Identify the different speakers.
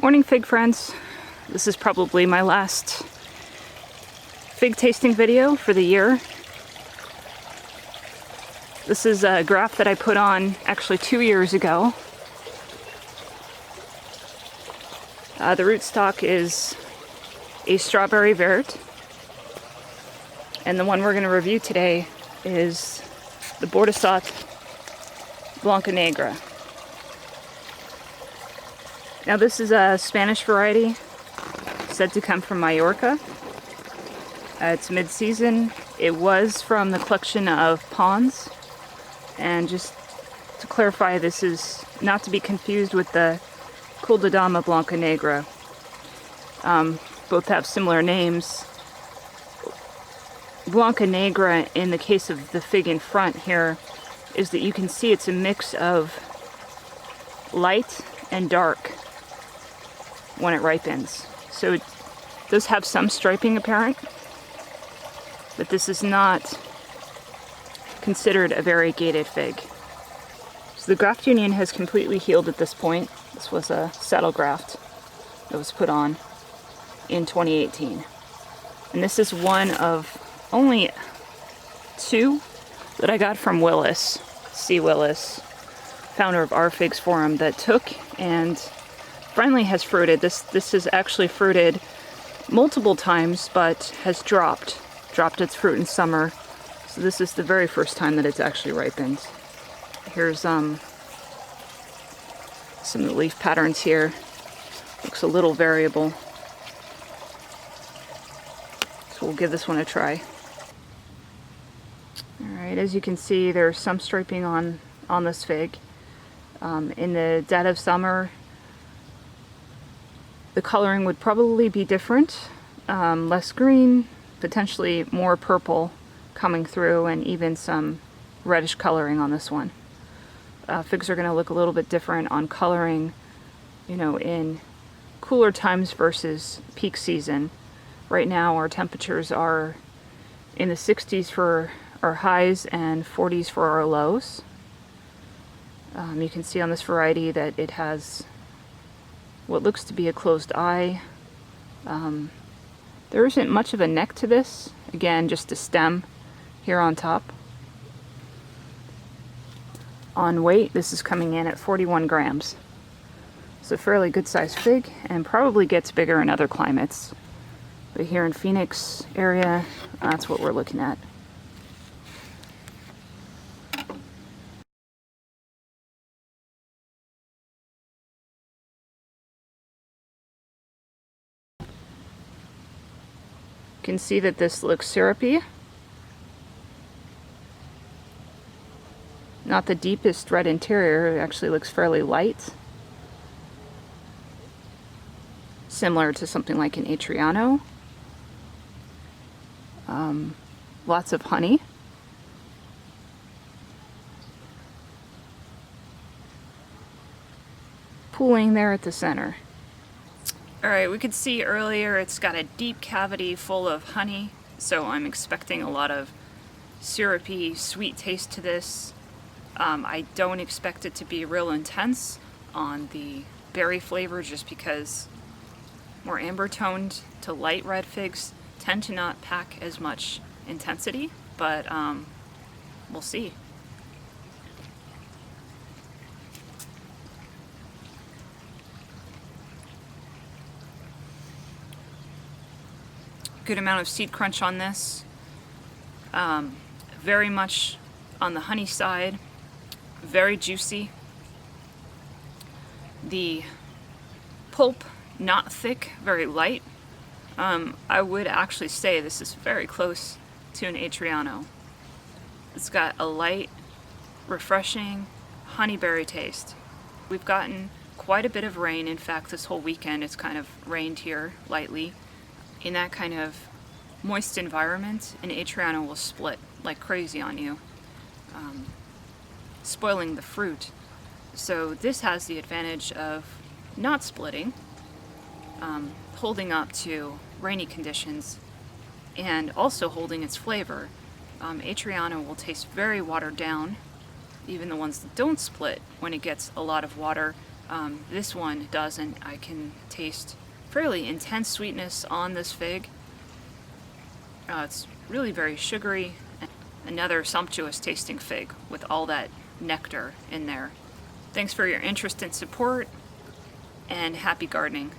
Speaker 1: Morning, fig friends. This is probably my last fig tasting video for the year. This is a graft that I put on actually 2 years ago. The rootstock is a strawberry vert, and the one we're going to review today is the Bordissot Blanca-Negra. Now this is a Spanish variety, said to come from Mallorca. It's mid-season. It was from the collection of Pons. And just to clarify, this is not to be confused with the Cul de Dama Blanca-Negra. Both have similar names. Blanca-Negra, in the case of the fig in front here, is that you can see it's a mix of light and dark when it ripens. So it does have some striping apparent, but this is not considered a variegated fig. So the graft union has completely healed at this point. This was a saddle graft that was put on in 2018. And this is one of only 2 that I got from Willis, C. Willis, founder of Our Figs Forum, that took and finally has fruited. This has actually fruited multiple times, but has dropped its fruit in summer. So this is the very first time that it's actually ripened. Here's some of the leaf patterns here. Looks a little variable. So we'll give this one a try. Alright, as you can see, there's some striping on this fig. In the dead of summer, the coloring would probably be different, less green, potentially more purple coming through, and even some reddish coloring on this one. Figs are going to look a little bit different on coloring, in cooler times versus peak season. Right now our temperatures are in the 60s for our highs and 40s for our lows. You can see on this variety that it has what looks to be a closed eye. There isn't much of a neck to this. Again, just a stem here on top. On weight, this is coming in at 41 grams. It's a fairly good sized fig, and probably gets bigger in other climates. But here in Phoenix area, that's what we're looking at. You can see that this looks syrupy. Not the deepest red interior, it actually looks fairly light. Similar to something like an Atriano. Lots of honey. Pooling there at the center. Alright, we could see earlier it's got a deep cavity full of honey, so I'm expecting a lot of syrupy, sweet taste to this. I don't expect it to be real intense on the berry flavor, just because more amber toned to light red figs tend to not pack as much intensity, but we'll see. Good amount of seed crunch on this. Very much on the honey side. Very juicy. The pulp, not thick, very light. I would actually say this is very close to an Atriano. It's got a light, refreshing, honeyberry taste. We've gotten quite a bit of rain. In fact, this whole weekend it's kind of rained here lightly. In that kind of moist environment, an Atriano will split like crazy on you, spoiling the fruit. So this has the advantage of not splitting, holding up to rainy conditions, and also holding its flavor. Atriano will taste very watered down. Even the ones that don't split, when it gets a lot of water, This one doesn't. I can taste fairly intense sweetness on this fig. It's really very sugary. Another sumptuous tasting fig with all that nectar in there. Thanks for your interest and support, and happy gardening.